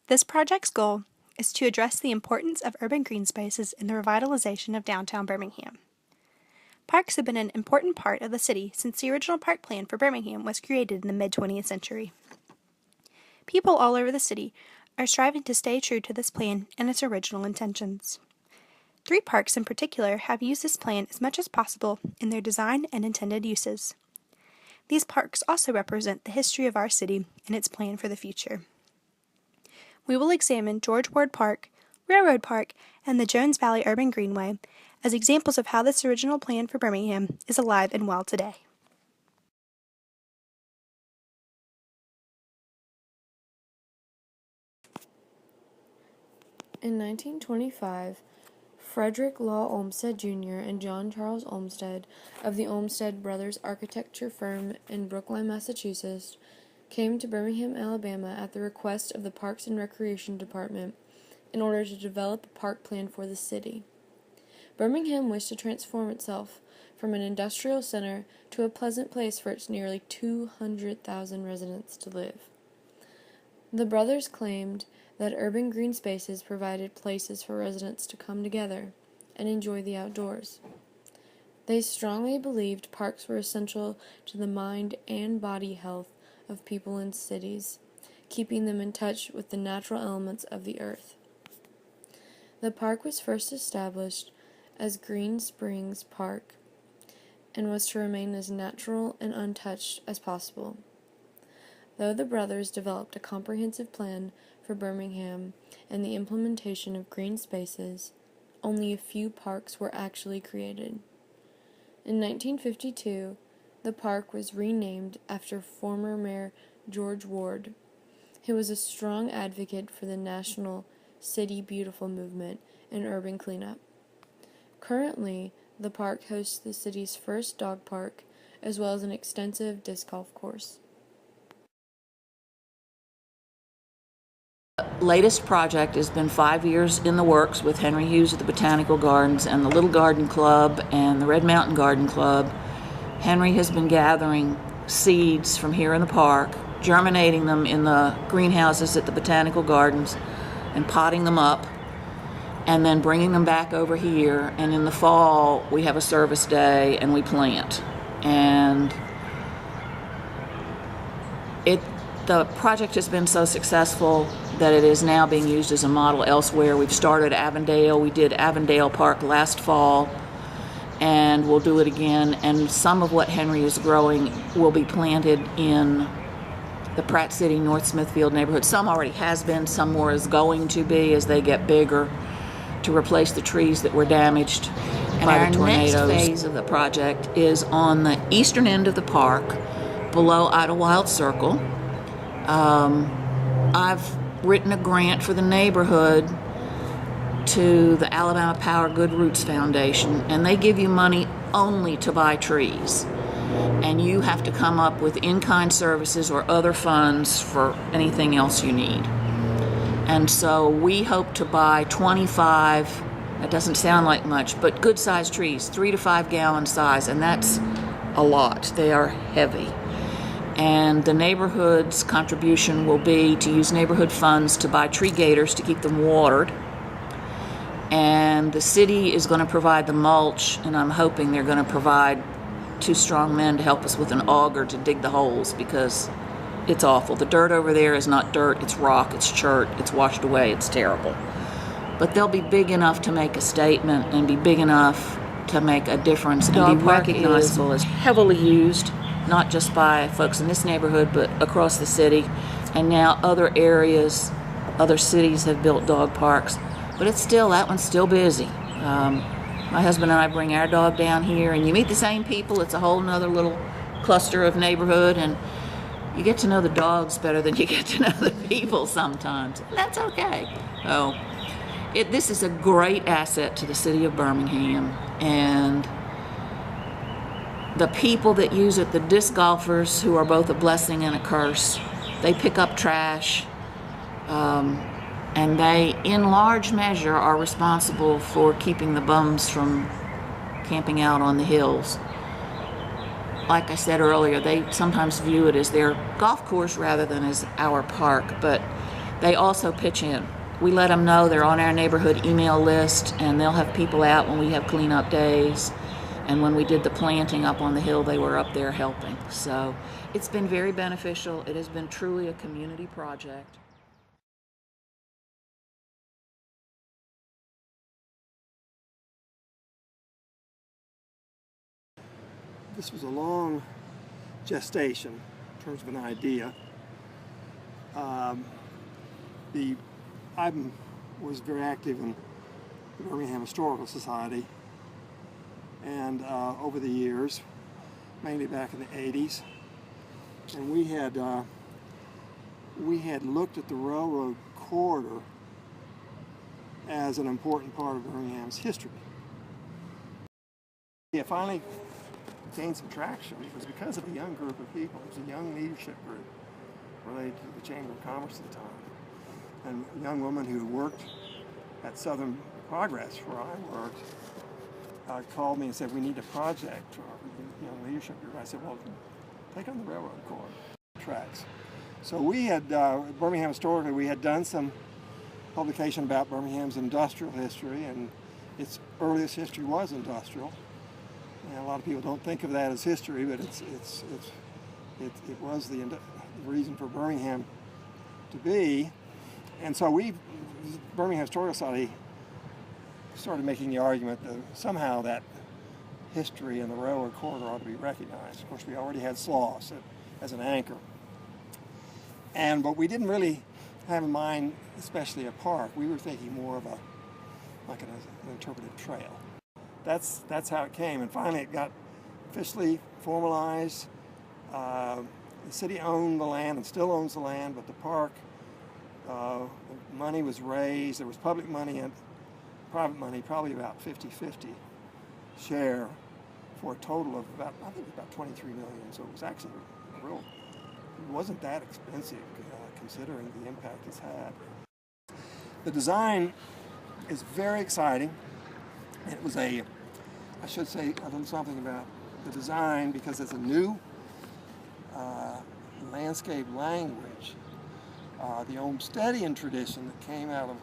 This project's goal is to address the importance of urban green spaces in the revitalization of downtown Birmingham. Parks have been an important part of the city since the original park plan for Birmingham was created in the mid-20th century. People all over the city are striving to stay true to this plan and its original intentions. 3 parks in particular have used this plan as much as possible in their design and intended uses. These parks also represent the history of our city and its plan for the future. We will examine George Ward Park, Railroad Park, and the Jones Valley Urban Greenway as examples of how this original plan for Birmingham is alive and well today. In 1925, Frederick Law Olmsted Jr. and John Charles Olmsted of the Olmsted Brothers architecture firm in Brookline, Massachusetts, came to Birmingham, Alabama at the request of the Parks and Recreation Department in order to develop a park plan for the city. Birmingham wished to transform itself from an industrial center to a pleasant place for its nearly 200,000 residents to live. The brothers claimed that urban green spaces provided places for residents to come together and enjoy the outdoors. They strongly believed parks were essential to the mind and body health of people in cities, keeping them in touch with the natural elements of the earth. The park was first established as Green Springs Park and was to remain as natural and untouched as possible. Though the brothers developed a comprehensive plan for Birmingham and the implementation of green spaces, only a few parks were actually created. In 1952, the park was renamed after former Mayor George Ward, who was a strong advocate for the national City Beautiful movement and urban cleanup. Currently, the park hosts the city's first dog park, as well as an extensive disc golf course. The latest project has been 5 years in the works with Henry Hughes at the Botanical Gardens and the Little Garden Club and the Red Mountain Garden Club. Henry has been gathering seeds from here in the park, germinating them in the greenhouses at the Botanical Gardens, and potting them up, and then bringing them back over here. And in the fall, we have a service day and we plant. And the project has been so successful that it is now being used as a model elsewhere. We've started Avondale. We did Avondale Park last fall, and we'll do it again. And some of what Henry is growing will be planted in the Pratt City, North Smithfield neighborhood. Some already has been, some more is going to be as they get bigger, to replace the trees that were damaged by the tornadoes. Our next phase of the project is on the eastern end of the park, below Idlewild Circle. I've written a grant for the neighborhood to the Alabama Power Good Roots Foundation, and they give you money only to buy trees. And you have to come up with in-kind services or other funds for anything else you need. And so we hope to buy 25, that doesn't sound like much, but good-sized trees, 3 to 5 gallon size, and that's a lot. They are heavy. And the neighborhood's contribution will be to use neighborhood funds to buy tree gators to keep them watered. And the city is going to provide the mulch, and I'm hoping they're going to provide 2 strong men to help us with an auger to dig the holes, because it's awful. The dirt over there is not dirt, it's rock, it's chert, it's washed away, it's terrible. But they'll be big enough to make a statement and be big enough to make a difference and be recognizable as heavily used, not just by folks in this neighborhood, but across the city. And now other areas, other cities have built dog parks, but that one's still busy. My husband and I bring our dog down here, and you meet the same people. It's a whole nother little cluster of neighborhood, and you get to know the dogs better than you get to know the people sometimes. And that's okay. So this is a great asset to the city of Birmingham, and the people that use it, the disc golfers, who are both a blessing and a curse, they pick up trash, and they, in large measure, are responsible for keeping the bums from camping out on the hills. Like I said earlier, they sometimes view it as their golf course rather than as our park, but they also pitch in. We let them know they're on our neighborhood email list, and they'll have people out when we have cleanup days. And when we did the planting up on the hill, they were up there helping. So it's been very beneficial. It has been truly a community project. This was a long gestation in terms of an idea. I was very active in the Birmingham Historical Society, and over the years, mainly back in the 80s, and we had looked at the railroad corridor as an important part of Birmingham's history. It finally gained some traction. It was because of a young group of people. It was a young leadership group related to the Chamber of Commerce at the time. And a young woman who worked at Southern Progress, where I worked, called me and said, we need a project for our young leadership group. I said, well, take on the railroad corridor tracks. So we had, Birmingham historically, we had done some publication about Birmingham's industrial history, and its earliest history was industrial. And a lot of people don't think of that as history, but it was the reason for Birmingham to be. And so Birmingham Historical Society started making the argument that somehow that history in the railroad corridor ought to be recognized. Of course, we already had Sloss as an anchor. But we didn't really have in mind, especially a park. We were thinking more of an interpretive trail. That's how it came, and finally it got officially formalized. The city owned the land and still owns the land, but the park, money was raised. There was public money and private money, probably about 50-50 share, for a total of about 23 million. So it was actually it wasn't that expensive considering the impact it's had. The design is very exciting. It was I should say a little something about the design, because it's a new landscape language. The Olmstedian tradition that came out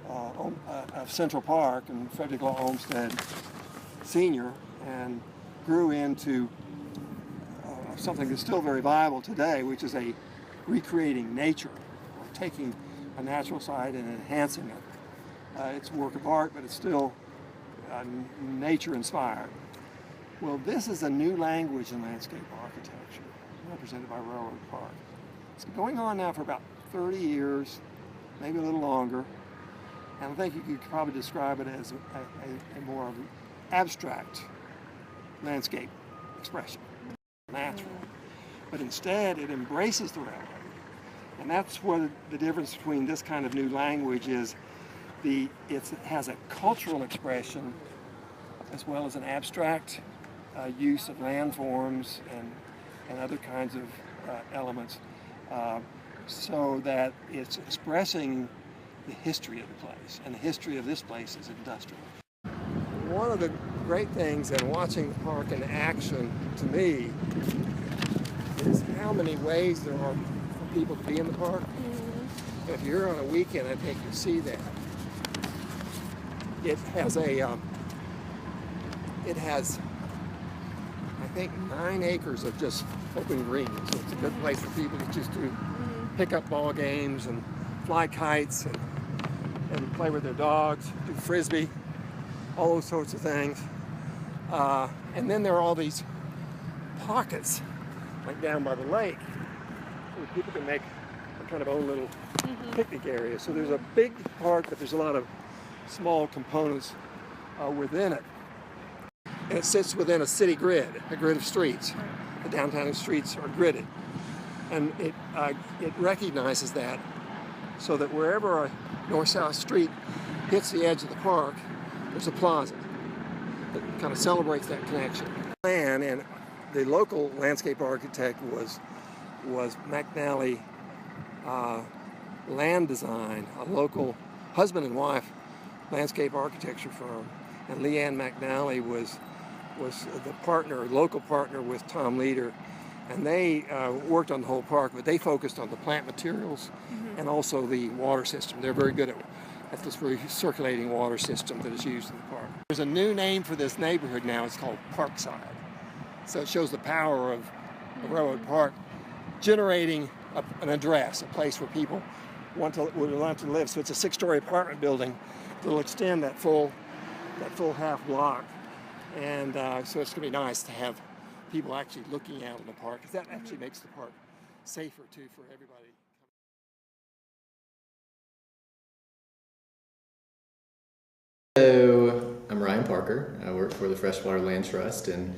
of Central Park and Frederick Law Olmsted Sr. and grew into something that's still very viable today, which is a recreating nature, or taking a natural site and enhancing it. It's a work of art, but it's still nature inspired. Well, this is a new language in landscape architecture, represented by Railroad Park. It's been going on now for about 30 years, maybe a little longer, and I think you could probably describe it as a more abstract landscape expression, natural. But instead, it embraces the railroad. And that's what the difference between this kind of new language is. It has a cultural expression as well as an abstract use of landforms and other kinds of elements, so that it's expressing the history of the place, and the history of this place is industrial. One of the great things in watching the park in action, to me, is how many ways there are for people to be in the park. Mm-hmm. If you're on a weekend, I think you'll see that. It has, I think, 9 acres of just open green, so it's a good place for people to just do pick-up ball games and fly kites and play with their dogs, do frisbee, all those sorts of things. And then there are all these pockets, like down by the lake, where people can make a kind of own little picnic area. So there's a big park, but there's a lot of small components within it. And it sits within a city grid, a grid of streets. The downtown streets are gridded. And it recognizes that, so that wherever a north-south street hits the edge of the park, there's a plaza that kind of celebrates that connection. And the local landscape architect was McNally Land Design, a local husband and wife landscape architecture firm. And Leanne McNally was the partner, local partner with Tom Leader And they worked on the whole park, but they focused on the plant materials and also the water system. They're very good at this recirculating water system that is used in the park. There's a new name for this neighborhood now. It's called Parkside. So it shows the power of Railroad Park generating an address, a place where people would want to live. So it's a 6-story apartment building that will extend that full half block. And so it's going to be nice to have people actually looking out in the park, because that actually makes the park safer too for everybody. So I'm Ryan Parker. I work for the Freshwater Land Trust, and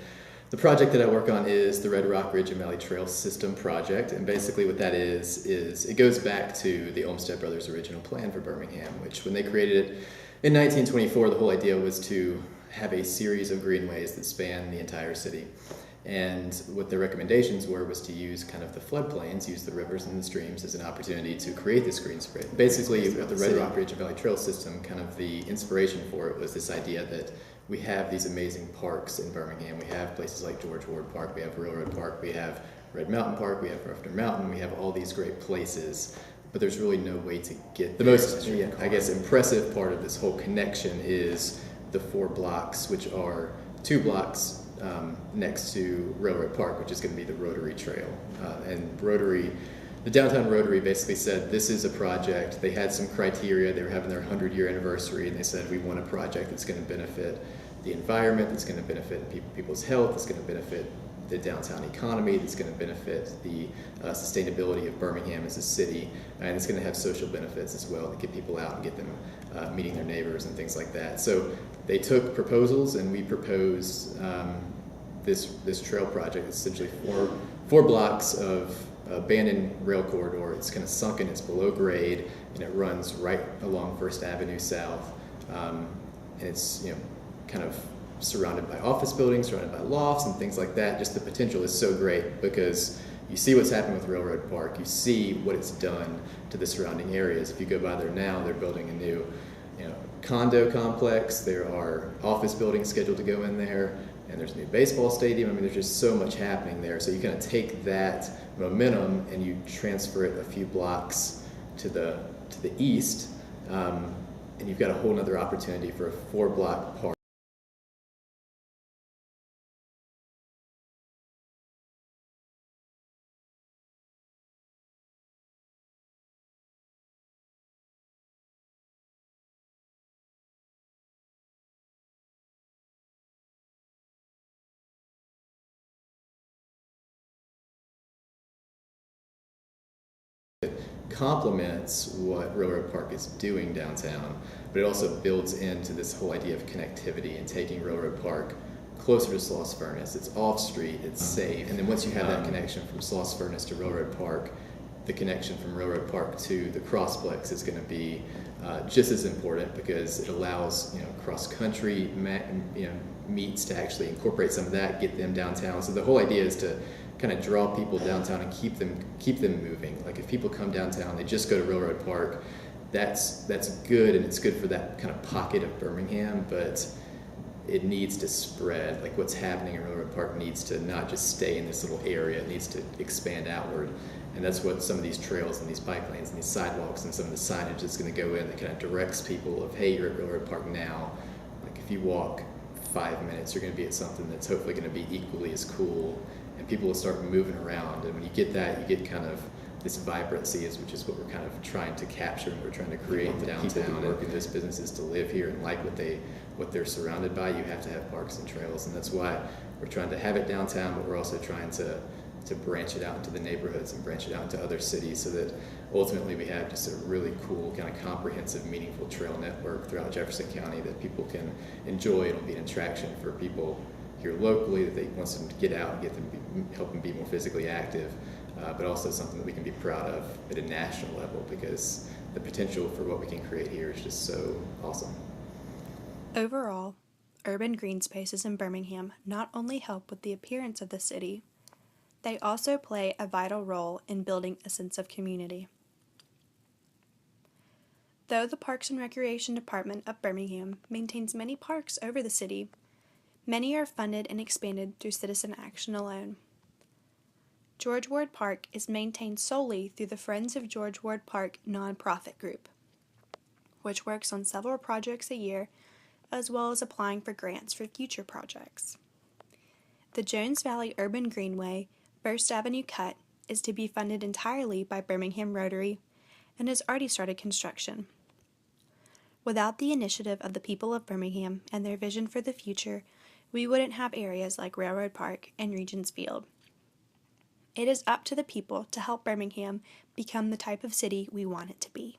the project that I work on is the Red Rock Ridge and Valley Trail System project. And basically what that is it goes back to the Olmsted Brothers' original plan for Birmingham, which when they created it in 1924, the whole idea was to have a series of greenways that span the entire city. And what the recommendations were was to use kind of the floodplains, use the rivers and the streams as an opportunity to create this green space. Basically, with the Red Rock Ridge and Valley Trail System, kind of the inspiration for it was this idea that we have these amazing parks in Birmingham. We have places like George Ward Park, we have Railroad Park, we have Red Mountain Park, we have Ruffner Mountain, we have all these great places, but there's really no way to get there. The most, I guess, impressive part of this whole connection is the 4 blocks, which are 2 blocks next to Railroad Park, which is going to be the Rotary Trail. And Rotary, the downtown Rotary basically said this is a project. They had some criteria. They were having their 100-year anniversary, and they said we want a project that's going to benefit the environment, that's going to benefit people's health, that's going to benefit the downtown economy, that's going to benefit the sustainability of Birmingham as a city, and it's going to have social benefits as well to get people out and get them meeting their neighbors and things like that. So they took proposals, and we proposed this trail project. It's essentially four blocks of abandoned rail corridor. It's kind of sunken, it's below grade, and it runs right along First Avenue South. And it's kind of surrounded by office buildings, surrounded by lofts and things like that. Just the potential is so great because you see what's happened with Railroad Park. You see what it's done to the surrounding areas. If you go by there now, they're building a new condo complex. There are office buildings scheduled to go in there, and there's a new baseball stadium. I mean, there's just so much happening there. So you kind of take that momentum and you transfer it a few blocks to the east, and you've got a whole other opportunity for a 4-block park. Complements what Railroad Park is doing downtown, but it also builds into this whole idea of connectivity and taking Railroad Park closer to Sloss Furnace. It's off-street, it's safe, and then once you have that connection from Sloss Furnace to Railroad Park, the connection from Railroad Park to the Crossplex is going to be just as important, because it allows cross-country meets to actually incorporate some of that, get them downtown. So the whole idea is to kind of draw people downtown and keep them moving. Like if people come downtown, they just go to Railroad Park, that's good, and it's good for that kind of pocket of Birmingham, but it needs to spread. Like what's happening in Railroad Park needs to not just stay in this little area, it needs to expand outward. And that's what some of these trails and these bike lanes and these sidewalks and some of the signage that's going to go in that kind of directs people of, hey, you're at Railroad Park now. Like if you walk 5 minutes, you're going to be at something that's hopefully going to be equally as cool, and people will start moving around. And when you get that, you get kind of this vibrancy, which is what we're kind of trying to capture, and we're trying to create the downtown, and work in those businesses to live here and like what they're surrounded by. You have to have parks and trails, and that's why we're trying to have it downtown, but we're also trying to branch it out into the neighborhoods and branch it out into other cities, so that ultimately we have just a really cool kind of comprehensive, meaningful trail network throughout Jefferson County that people can enjoy. It'll be an attraction for people here locally that they want them to get out and help them be more physically active, but also something that we can be proud of at a national level, because the potential for what we can create here is just so awesome. Overall, urban green spaces in Birmingham not only help with the appearance of the city, they also play a vital role in building a sense of community. Though the Parks and Recreation Department of Birmingham maintains many parks over the city, many are funded and expanded through citizen action alone. George Ward Park is maintained solely through the Friends of George Ward Park nonprofit group, which works on several projects a year, as well as applying for grants for future projects. The Jones Valley Urban Greenway, First Avenue Cut, is to be funded entirely by Birmingham Rotary and has already started construction. Without the initiative of the people of Birmingham and their vision for the future, we wouldn't have areas like Railroad Park and Regents Field. It is up to the people to help Birmingham become the type of city we want it to be.